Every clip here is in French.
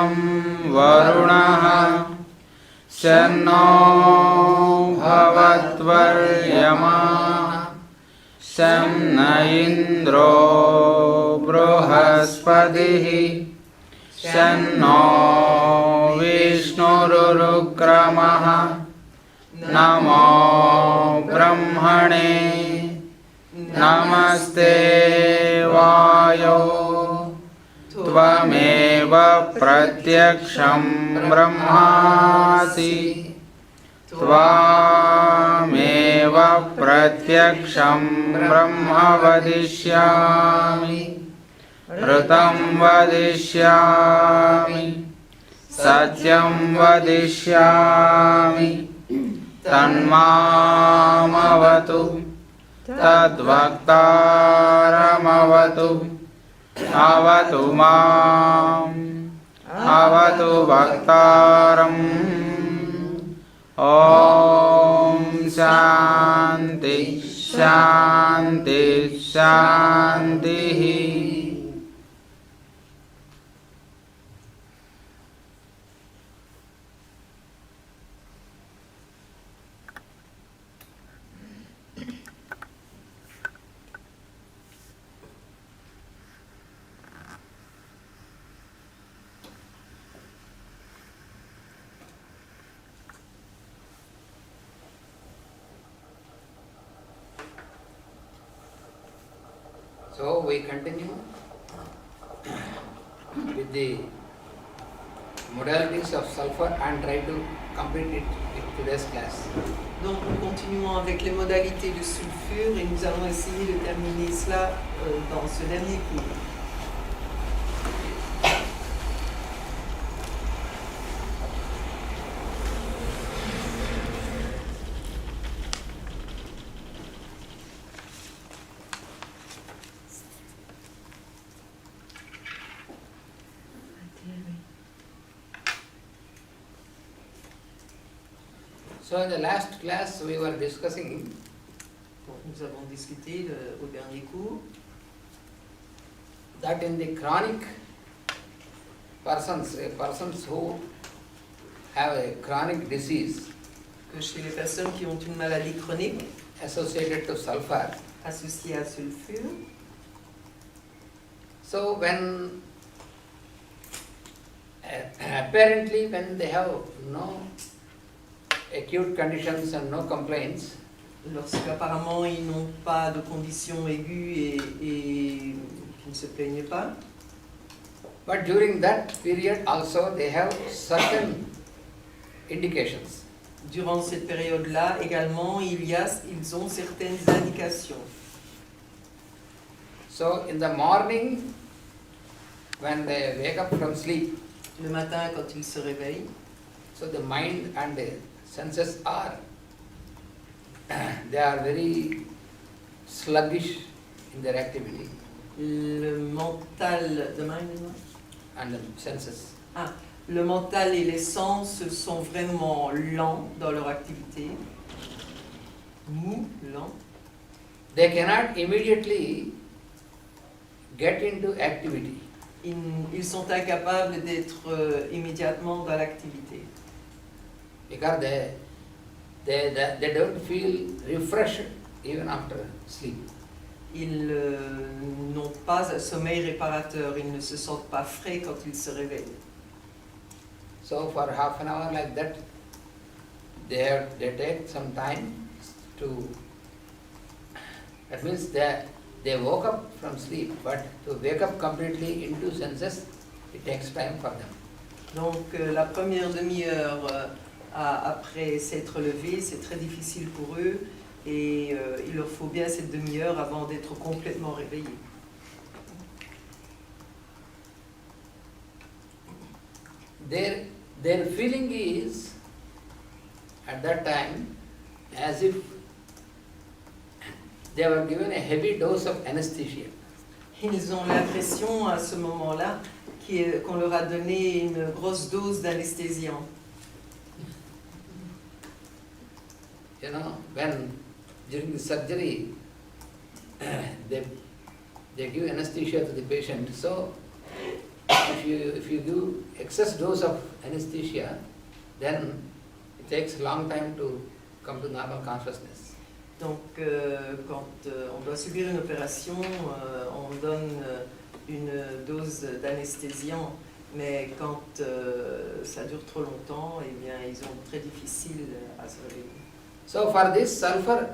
शं वरुणः शन्नो भवत्वर्यमः शं न इन्द्रो बृहस्पतिः शन्नो विष्णुरुक्रमः नमो ब्रह्मणे नमस्ते वायो त्वमेव प्रत्यक्षं ब्रह्मासि त्वामेव प्रत्यक्षं ब्रह्म वदिष्यामि ऋतं वदिष्यामि सत्यं वदिष्यामि तन्मामवतु तद्वक्तारमवतु अवतु माम् अवतु वक्तारम् ॐ शान्ति शान्ति शान्तिः. So we continue with the modalities of sulfur and try to complete it in today's class. Donc nous continuons avec les modalités du sulfure et nous allons essayer de terminer cela dans ce dernier cours. So in the last class we were discussing Nous avons discuté au dernier cours that in the chronic persons who have a chronic disease que chez les personnes qui ont une maladie chronique associated to sulfur, associée à sulfure, so when apparently when they have no acute conditions and no complaints, lorsqu'apparemment ils n'ont pas de conditions aiguës et qui ne se plaignent pas, but during that period also they have certain indications. durant cette période-là également ils ont certaines indications. So in the morning when they wake up from sleep, Le matin quand ils se réveillent, so the mind and the senses are they are very sluggish in their activity le mental de and the senses. Le mental et les sens sont vraiment lents dans leur activité, mous, lents. They cannot immediately get into activity. Ils sont incapables d'être immédiatement dans l'activité. Because they don't feel refreshed even after sleep. Ils n'ont pas un sommeil réparateur, ils ne se sentent pas frais quand ils se réveillent. So for half an hour like that, they take some time to. That means they woke up from sleep, but to wake up completely into senses, it takes time for them. Donc la première demi-heure après s'être levé, c'est très difficile pour eux et il leur faut bien cette demi-heure avant d'être complètement réveillés. Their feeling is at that time as if they were given a heavy dose of anesthesia. Ils ont l'impression à ce moment-là qu'on leur a donné une grosse dose d'anesthésiant. You know, when during the surgery they give anesthesia to the patient, so if you do excess dose of anesthesia, then it takes a long time to come to normal consciousness. Donc, quand on doit subir une opération, on donne une dose d'anesthésiant, mais quand ça dure trop longtemps, eh bien, ils ont très difficile à se réveiller. So for this sulfur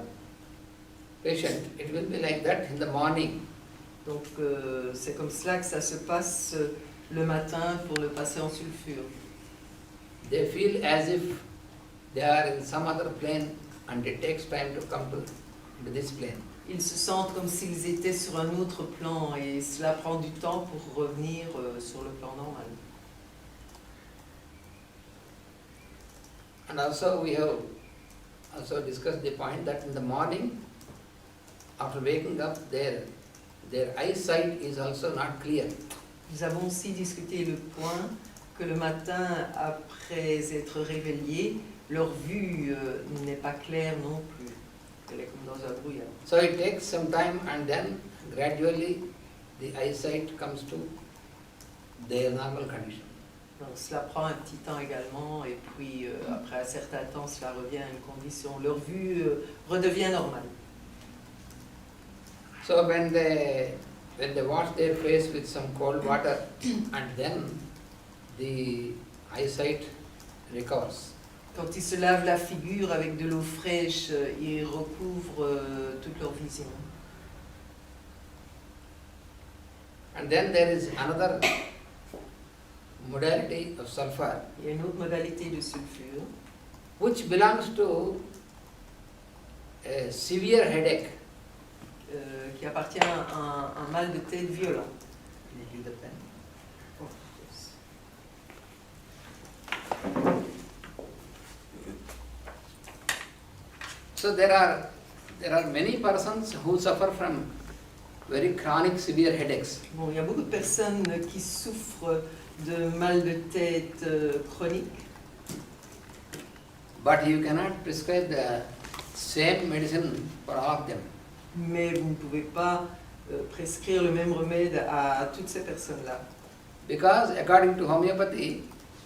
patient, it will be like that in the morning. Donc, c'est comme cela que ça se passe le matin pour le patient sulfure. They feel as if they are in some other plane and it takes time to come to this plane. Ils se sentent comme s'ils étaient sur un autre plan et cela prend du temps pour revenir sur le plan normal. And also we have also discussed the point that in the morning, after waking up, their eyesight is also not clear. Nous avons aussi discuté le point que le matin, après être réveillés, leur vue n'est pas claire non plus. Elle est comme dans un brouillard. So it takes some time and then gradually the eyesight comes to their normal condition. Donc, cela prend un petit temps également et puis après un certain temps, cela revient à une condition. Leur vue redevient normale. So when they wash their face with some cold water and then the eyesight recovers. Quand ils se lavent la figure avec de l'eau fraîche, ils recouvrent toute leur vision. And then there is another modality of sulfur Il y a une autre modalité de sulfure which belongs to a severe headache. qui appartient à un mal de tête violent. Can you give the pen? Oh, yes. So there are many persons who suffer from very chronic severe headaches. Bon, il y a beaucoup de personnes qui souffrent de mal de tête chronique, But you cannot prescribe the same medicine for all of them. mais vous ne pouvez pas prescrire le même remède à toutes ces personnes-là. Because according to homeopathy,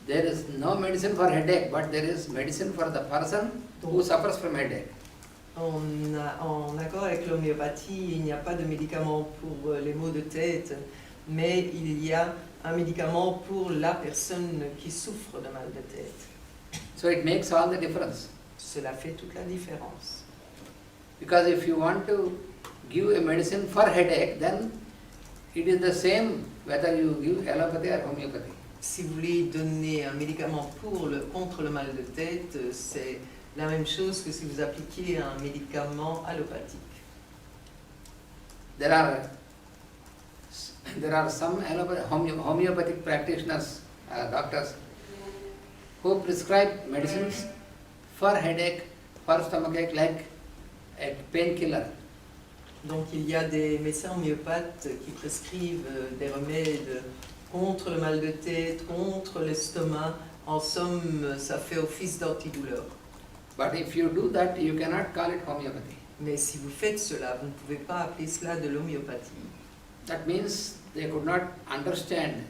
there is no medicine for headache, but there is medicine for the person who suffers from headache. En accord avec l'homéopathie, il n'y a pas de médicament pour les maux de tête, mais il y a un médicament pour la personne qui souffre de mal de tête. So it makes all the difference. Cela fait toute la différence. Because if you want to give a medicine for headache, then it is the same whether you give allopathy or homeopathy. Si vous voulez donner un médicament contre le mal de tête, c'est la même chose que si vous appliquiez un médicament allopathique. There are some homeopathic practitioners, doctors, who prescribe medicines for headache, for stomachache, like a painkiller. Donc il y a des médecins homéopathes qui prescrivent des remèdes contre le mal de tête, contre l'estomac. En somme, ça fait office d'antidouleur. But if you do that, you cannot call it homeopathy. Mais si vous faites cela, vous ne pouvez pas appeler cela de l'homéopathie. That means they could not understand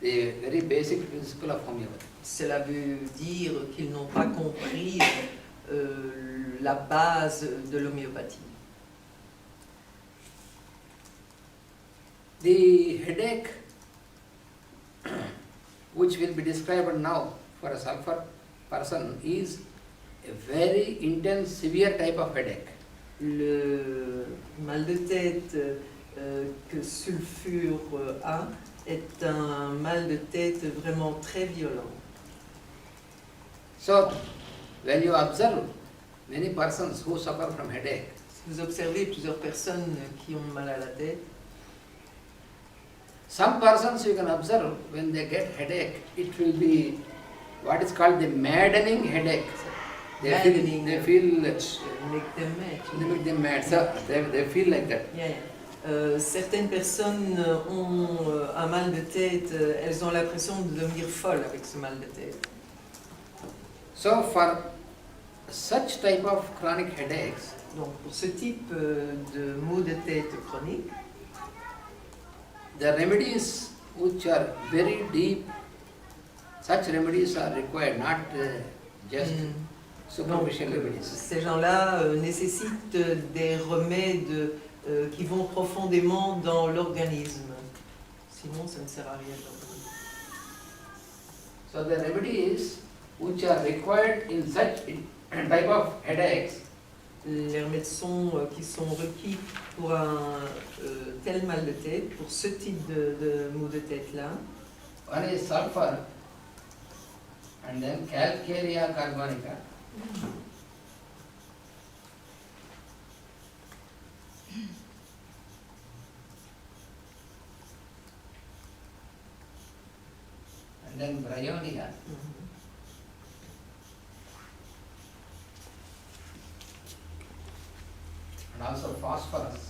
the very basic principle of homeopathy. Cela veut dire qu'ils n'ont pas compris la base de l'homéopathie. The headache, which will be described now for a sulfur person, is a very intense, severe type of headache. Le mal de tête que sulfure a est un mal de tête vraiment très violent. So, when you observe many persons who suffer from headache, Si vous observez plusieurs personnes qui ont mal à la tête, some persons you can observe when they get headache, it will be what is called the maddening headache. They feel make them mad. they make them mad. So they feel like that. Yeah, yeah. Certaines personnes ont un mal de tête, elles ont l'impression de devenir folles avec ce mal de tête. So for such type of chronic headaches, Donc pour ce type de maux de tête chronique, the remedies which are very deep, such remedies are required, not just superficial remedies. Ces gens-là nécessitent des remèdes qui vont profondément dans l'organisme. Sinon, ça ne sert à rien. So the remedies which are required in such type of headaches, les remèdes qui sont requis pour un tel mal de tête, pour ce type de maux de tête-là. one is sulfur and then calcarea carbonica. And then bryonia. And also phosphorus.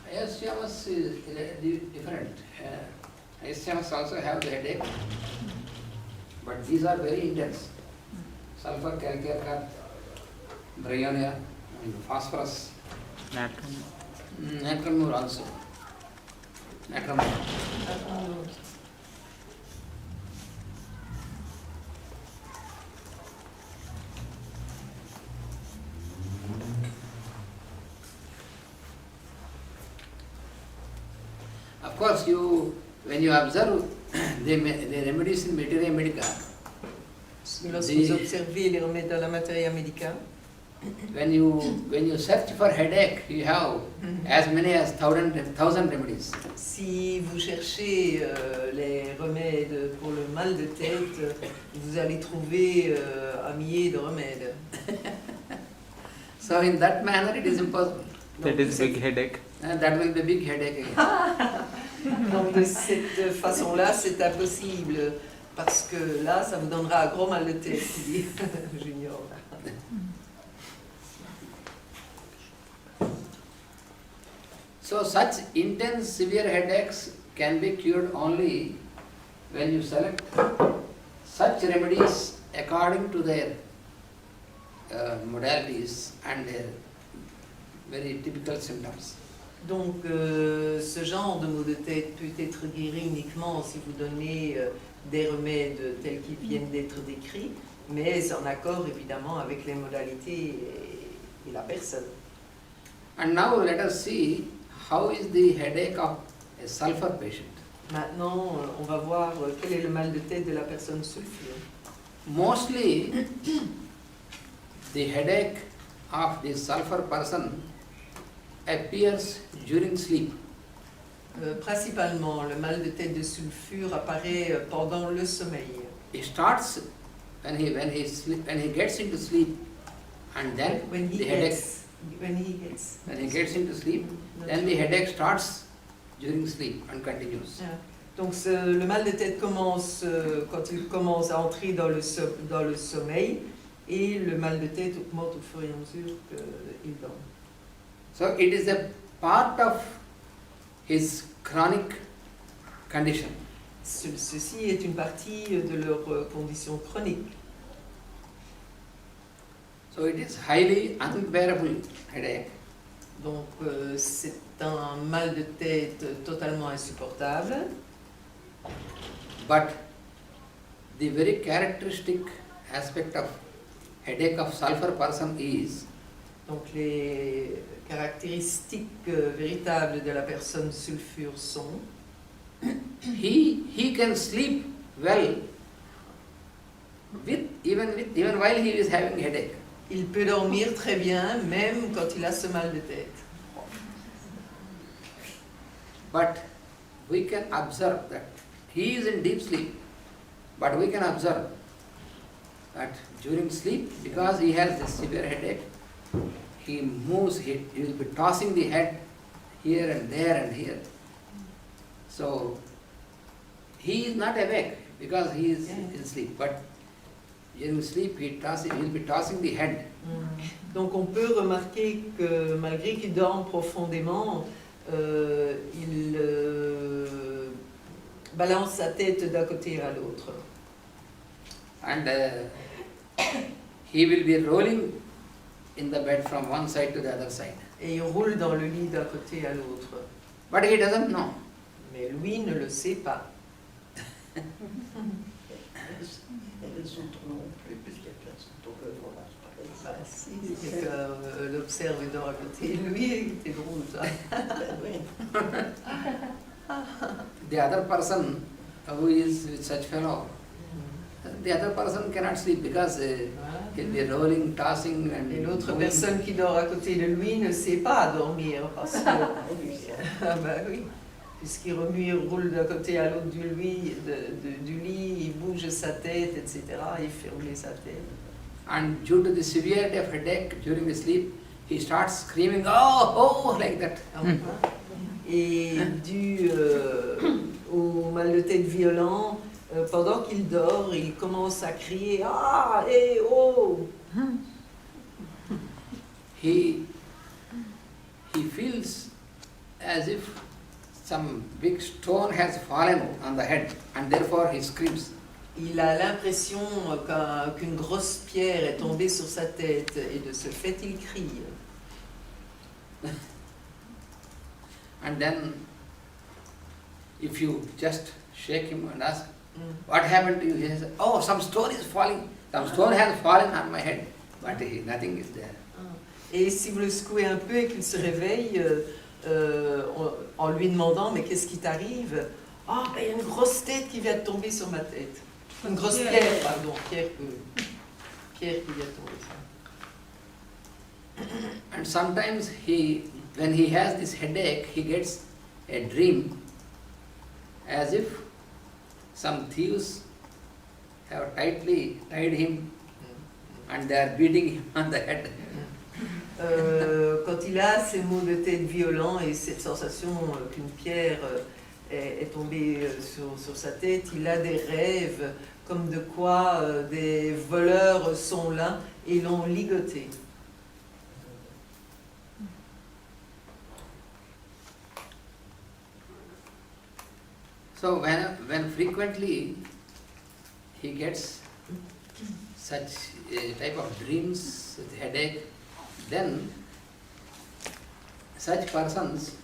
Ayasyamas is different. Ayasyamas also have the headache, but these are very intense. Sulfur, calcarea, bryonia, and phosphorus. Natron also. Natron. Of course, when you observe the remedies in Materia Medica, lorsque vous observez les remèdes dans la Materia Medica, when you search for headache, you have as many as 1,000 remedies. Si vous cherchez les remèdes pour le mal de tête, vous allez trouver un millier de remèdes. So in that manner, it is impossible. That is big headache. That will be big headache again. Donc de cette façon-là, c'est impossible, parce que là, ça vous donnera un gros mal de tête, dit Junior. So such intense, severe headaches can be cured only when you select such remedies according to their modalities and their very typical symptoms. Donc ce genre de maux de tête peut être guéri uniquement si vous donnez des remèdes tels qu'ils viennent d'être décrits, mais en accord évidemment avec les modalités et la personne. And now let us see how is the headache of a sulfur patient. Maintenant, on va voir quel est le mal de tête de la personne sulfure. Mostly, the headache of the sulfur person appears during sleep. Principalement, le mal de tête de sulfure apparaît pendant le sommeil. It starts when he gets into sleep, and then When he gets into sleep, then the headache starts during sleep and continues. Yeah. Donc le mal de tête commence quand il commence à entrer dans le sommeil, et le mal de tête augmente au fur et à mesure qu'il dort. So it is a part of his chronic condition. Ceci est une partie de leur condition chronique. So it is highly unbearable headache. Donc c'est un mal de tête totalement insupportable. But the very characteristic aspect of headache of sulfur person is Donc les caractéristiques véritables de la personne sulfure sont he can sleep well even while he is having headache. il peut dormir très bien même quand il a ce mal de tête. But we can observe that he is in deep sleep, but we can observe that during sleep, because he has this severe headache, he moves, he will be tossing the head here and there and here. So he is not awake because he is in sleep, but during sleep he will be tossing the head. Donc on peut remarquer que malgré qu'il dorme profondément, il balance sa tête d'un côté à l'autre. And he will be rolling in the bed from one side to the other side. Et il roule dans le lit d'un côté à l'autre. But he doesn't know. Mais lui ne le sait pas. Et les autres non plus, puisqu'il y a plein d'autres voilà, Bah, si, quelqu'un l'observe et dort à côté de lui, c'est drôle ça. The other person who is with such fellow, the other person cannot sleep because he'll be rolling, tossing and Et l'autre moving. personne qui dort à côté de lui ne sait pas dormir parce que ah bah oui, puisqu'il remue, il roule d'un côté à l'autre du lit, il bouge sa tête, etc. Il fait rouler sa tête. And due to the severity of headache during the sleep, he starts screaming, oh, like that. Et dû au mal de tête violent, pendant qu'il dort, il commence à crier ah et oh. He feels as if some big stone has fallen on the head, and therefore he screams. Il a l'impression qu'une grosse pierre est tombée sur sa tête et de ce fait il crie. And then, if you just shake him and ask, what happened to you? He says, oh, some stone is falling. Some stone has fallen on my head, but nothing is there. Et si vous le secouez un peu et qu'il se réveille en lui demandant mais qu'est-ce qui t'arrive? Ah, ben il y a une grosse tête qui vient de tomber sur ma tête. Une grosse pierre, pardon, pierre qui vient de tomber sur ma tête. And sometimes when he has this headache, he gets a dream as if some thieves have tightly tied him and they are beating him on the head. Quand il a ces maux de tête violents et cette sensation qu'une pierre est tombée sur sa tête, il a des rêves comme de quoi des voleurs sont là et l'ont ligoté. So when frequently he gets such a type of dreams with headache, then such persons,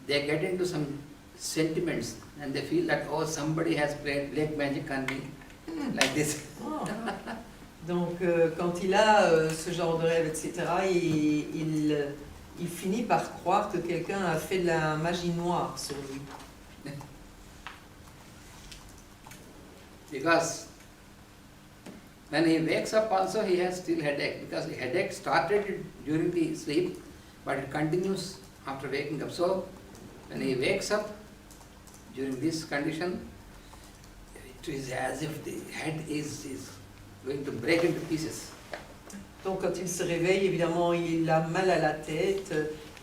they get into some sentiments and they feel that, oh, somebody has played black magic on me, like this. Oh. Donc quand il a ce genre de rêve, etc., il finit par croire que quelqu'un a fait de la magie noire sur lui. Because when he wakes up also he has still headache, because the headache started during the sleep but it continues after waking up. So when he wakes up during this condition, it is as if the head is going to break into pieces. Donc quand il se réveille, évidemment, il a mal à la tête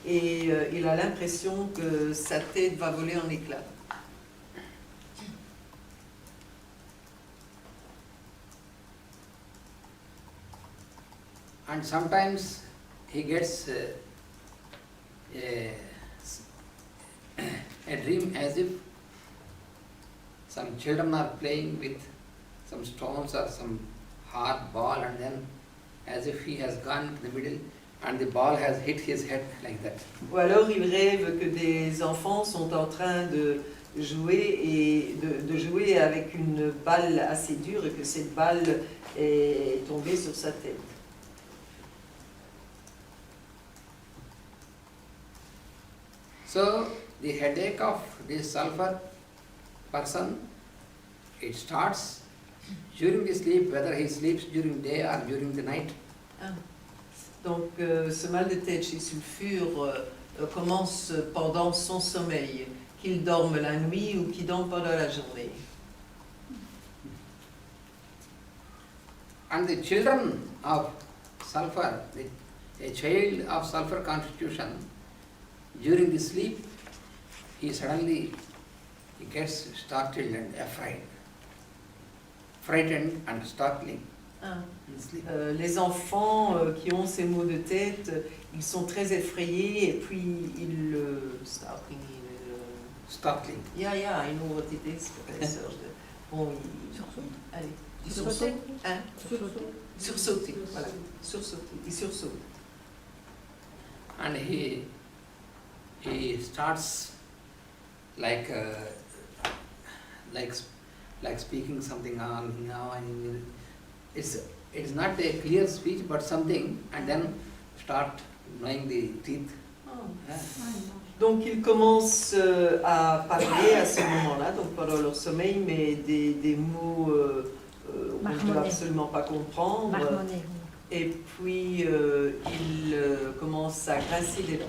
et il a l'impression que sa tête va voler en éclats. And sometimes he gets a dream as if some children are playing with some stones or some hard ball, and then as if he has gone to the middle and the ball has hit his head, like that. Ou alors il rêve que des enfants sont en train de jouer et de jouer avec une balle assez dure et que cette balle est tombée sur sa tête. So the headache of this sulfur person, it starts during the sleep, whether he sleeps during day or during the night. Ah. Donc ce mal de tête chez sulfure commence pendant son sommeil, qu'il dorme la nuit ou qu'il dorme pendant la journée. And the children of sulfur, a child of sulfur constitution, during the sleep, he suddenly gets startled and afraid, frightened and startling. Ah. Les enfants qui ont ces maux de tête, ils sont très effrayés et puis ils startling. Ja, I know what it is, professeur. Bon, allez, il sursaute. Hein? Sursauter, voilà, sursauter, il sursaute. And he starts like speaking something on now, and it's not a clear speech but something, and then start knowing the teeth. Yeah. Donc ils commencent à parler à ce moment-là, donc pendant leur sommeil, mais des mots qu'on ne peut absolument pas comprendre. Marmonné. Et puis ils commencent à grincer des dents.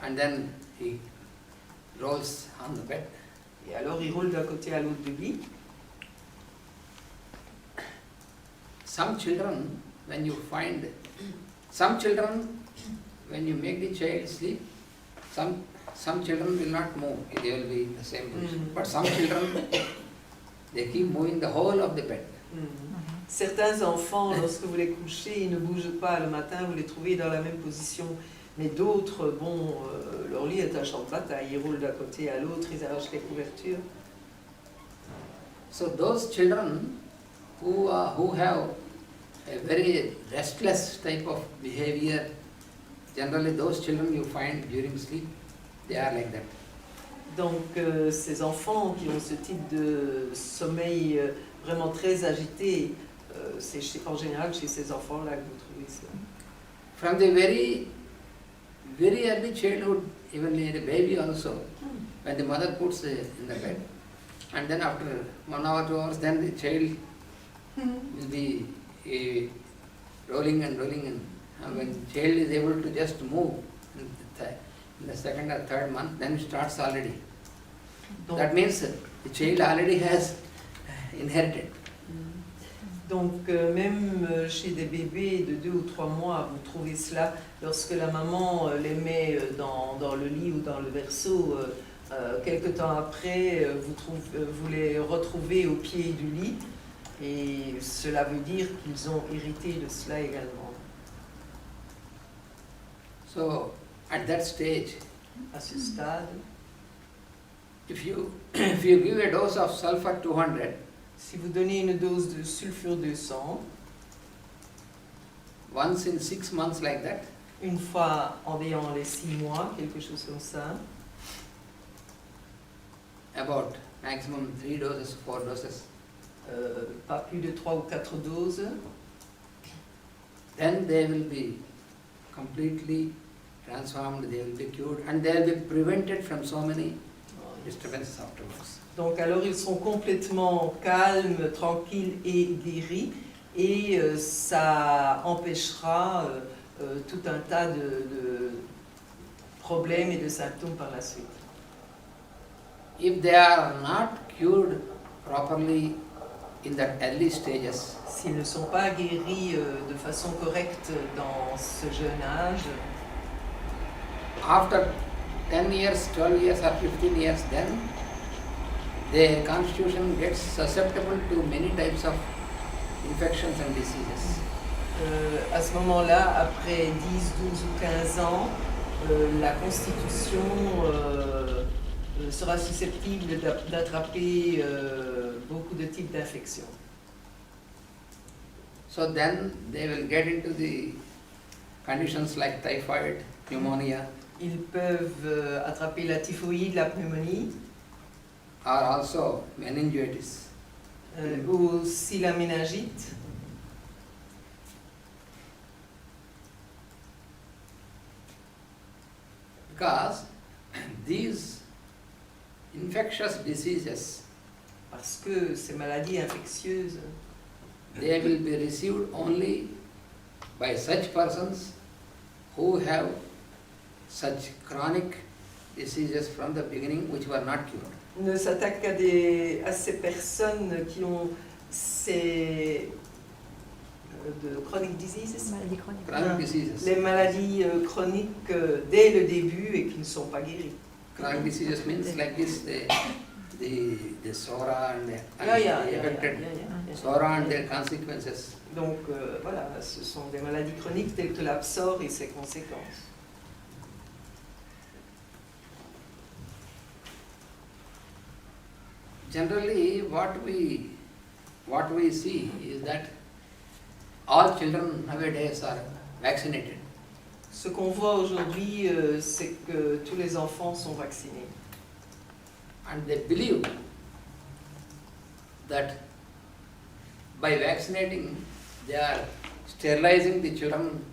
And then he rolls on the bed. Et alors il roule d'un côté à l'autre du lit. Some children, when you make the child sleep, some children will not move, they will be in the same position. But some children, they keep moving the whole of the bed. Certains enfants, lorsque vous les couchez, ils ne bougent pas le matin, vous les trouvez dans la même position. Mais d'autres, bon, leur lit est un champ de bataille, ils roulent d'un côté à l'autre, ils arrachent les couvertures. So those children who have a very restless type of behavior, generally those children you find during sleep, they are like that. Donc ces enfants qui ont ce type de sommeil vraiment très agité, c'est en général chez ces enfants-là que vous trouvez ça. From the very early childhood, even in a baby also, when the mother puts in the bed, and then after 1 hour, 2 hours, then the child will be rolling and when the child is able to just move in the second or third month, then it starts already. That means the child already has inherited. Donc même chez des bébés de 2 ou 3 mois, vous trouvez cela lorsque la maman les met dans le lit ou dans le berceau. Quelque temps après, vous les retrouvez au pied du lit, et cela veut dire qu'ils ont hérité de cela également. So at that stage, À ce stade, if you give a dose of sulfur 200, si vous donnez une dose de sulfure 200, once in 6 months like that, une fois en ayant les 6 mois, quelque chose comme ça, about maximum 3 doses, 4 doses, pas plus de 3 ou 4 doses, then they will be completely transformed, they will be cured, and they will be prevented from so many disturbances afterwards. donc alors ils sont complètement calmes, tranquilles et guéris, et ça empêchera tout un tas de problèmes et de symptômes par la suite. If they are not cured properly in the early stages, S'ils ne sont pas guéris de façon correcte dans ce jeune âge, after 10 years, 12 years or 15 years, then the constitution gets susceptible to many types of infections and diseases. À ce moment-là, après 10, 12 ou 15 ans, la constitution sera susceptible d'attraper beaucoup de types d'infections. So then they will get into the conditions like typhoid, pneumonia, Ils peuvent attraper la typhoïde, la pneumonie, or also meningitis. ou aussi la méningite. Because these infectious diseases, Parce que ces maladies infectieuses, they will be received only by such persons who have such chronic diseases from the beginning which were not cured. ne s'attaquent à ces personnes qui ont ces de chronic diseases, Maladie chronique. Chronic diseases. les maladies chroniques dès le début et qui ne sont pas guéries. Chronic diseases means like this, the SORA and the affected SORA and their consequences. Donc voilà, ce sont des maladies chroniques telles que l'absor et ses conséquences. generally what we see is that all children nowadays are vaccinated. Ce qu'on voit aujourd'hui, c'est que tous les enfants sont vaccinés. And they believe that by vaccinating they are sterilizing the children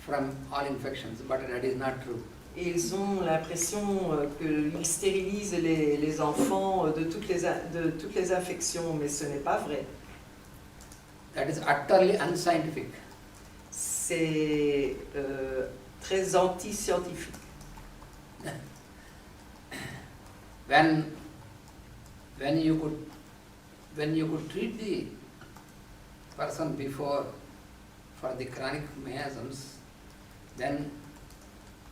from all infections, but that is not true. Et ils ont l'impression qu'ils stérilisent les enfants de toutes les infections, mais ce n'est pas vrai. That is utterly unscientific. C'est très anti-scientifique. When you could treat the person before for the chronic miasms, then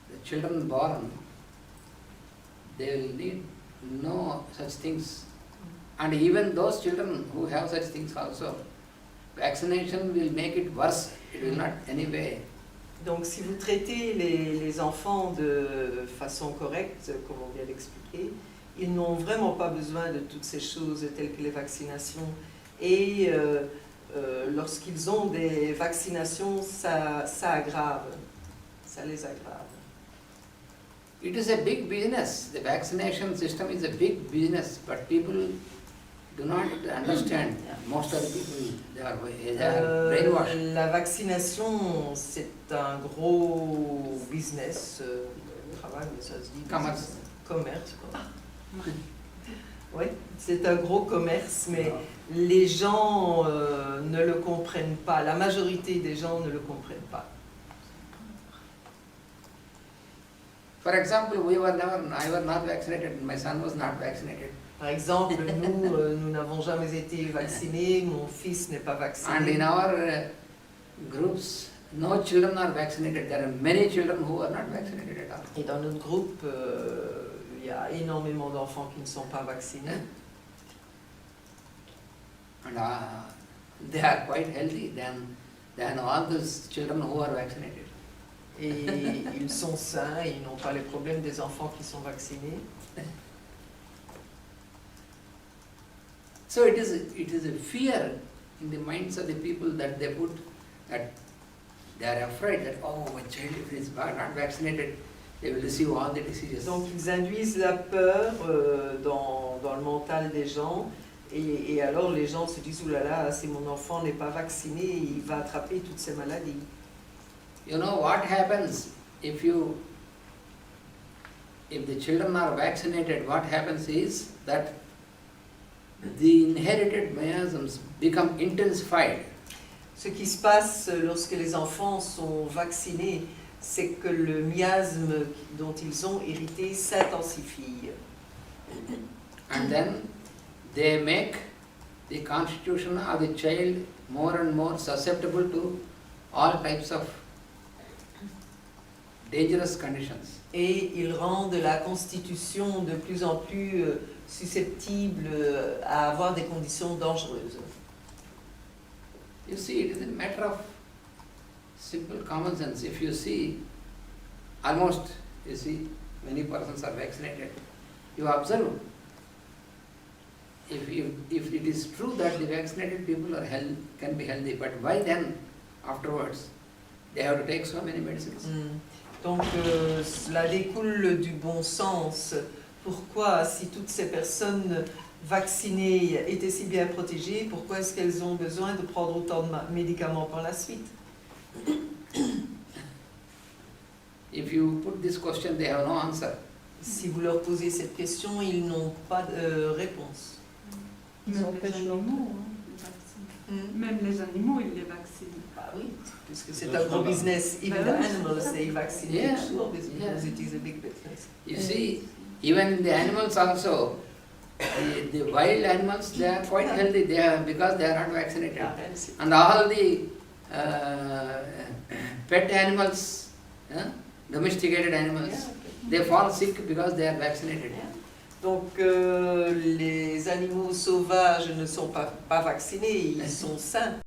the children born, they will need no such things. And even those children who have such things also, vaccination will make it worse. It will not anyway. Donc si vous traitez les enfants de façon correcte, comme on vient d'expliquer, ils n'ont vraiment pas besoin de toutes ces choses telles que les vaccinations. Et lorsqu'ils ont des vaccinations, ça aggrave, ça les aggrave. It is a big business. The vaccination system is a big business, but people do not understand. Most of the people, they are brainwashed. La vaccination, c'est un gros business, travail, mais ça se dit. Commerce. Commerce, quoi. Oui, c'est un gros commerce, mais les gens ne le comprennent pas. La majorité des gens ne le comprennent pas. For example, I was not vaccinated, my son was not vaccinated. Par exemple, nous n'avons jamais été vaccinés, mon fils n'est pas vacciné. And in our groups, no children are vaccinated. There are many children who are not vaccinated at all. Et dans notre groupe, il y a énormément d'enfants qui ne sont pas vaccinés. And they are quite healthy than all those children who are vaccinated. Et ils sont sains, ils n'ont pas les problèmes des enfants qui sont vaccinés. So it is a fear in the minds of the people that they put, that they are afraid that, oh, my child, if he is not vaccinated, they will receive all the diseases. Donc ils induisent la peur dans le mental des gens. Et alors les gens se disent, oulala, si mon enfant n'est pas vacciné, il va attraper toutes ces maladies. You know what happens if the children are vaccinated, what happens is that the inherited miasms become intensified. Ce qui se passe lorsque les enfants sont vaccinés, c'est que le miasme dont ils ont hérité s'intensifie. And then they make the constitution of the child more and more susceptible to all types of dangerous conditions. Et ils rendent la constitution de plus en plus susceptible à avoir des conditions dangereuses. You see, it is a matter of simple common sense. If you see, many persons are vaccinated, you observe. If it is true that the vaccinated people can be healthy, but why then, afterwards, they have to take so many medicines? Donc cela découle du bon sens. Pourquoi, si toutes ces personnes vaccinées étaient si bien protégées, pourquoi est-ce qu'elles ont besoin de prendre autant de médicaments par la suite? If you put this question, they have no answer. Si vous leur posez cette question, ils n'ont pas de réponse. Même les animaux, les vaccinent. Même les animaux, ils les vaccinent. Bah oui, puisque c'est un gros business. Even the animals, they vaccinate because it is a big business. You see, even in the animals also, the wild animals, they are quite healthy because they are not vaccinated. And all the pet animals, domesticated animals, they fall sick because they are vaccinated. Donc les animaux sauvages ne sont pas vaccinés, ils sont sains.